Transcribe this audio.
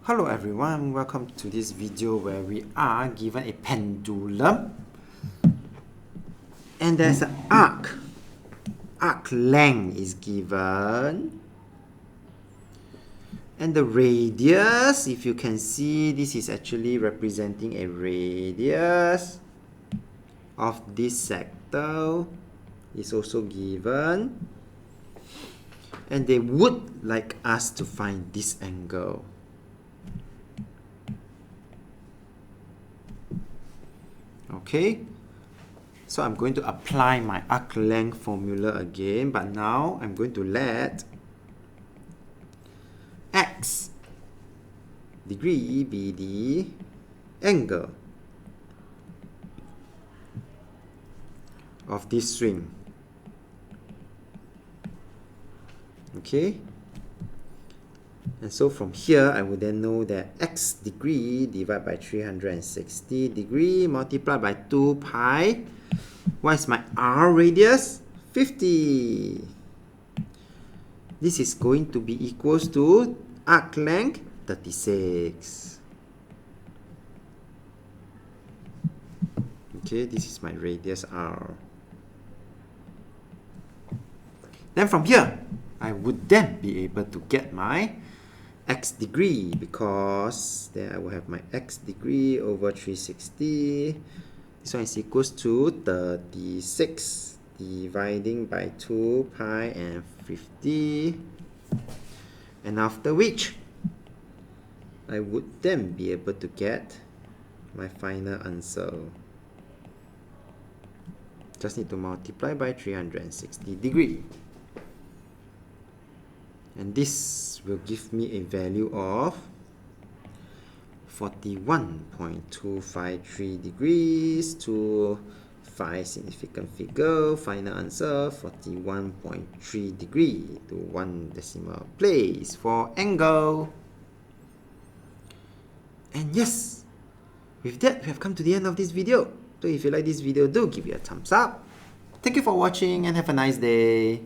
Hello everyone, welcome to this video where we are given a pendulum and there's an arc. Arc length is given and the radius, if you can see, this is actually representing a radius of this sector is also given, and they would like us to find this angle. Okay, so I'm going to apply my arc length formula again, but now I'm going to let x degree be the angle of this swing. Okay, and so from here I will then know that x degree divided by 360 degree multiplied by 2 pi. What is my r radius? 50. This is going to be equals to arc length 36. Okay, this is my radius r. Then from here, I would then be able to get my x degree, because then I will have my x degree over 360. This one is equals to 36 dividing by 2 pi and 50. And after which, I would then be able to get my final answer. Just need to multiply by 360 degree. And this will give me a value of 41.253 degrees to 5 significant figure. Final answer 41.3 degree to 1 decimal place for angle. And yes, with that we have come to the end of this video. So if you like this video, do give it a thumbs up. Thank you for watching and have a nice day.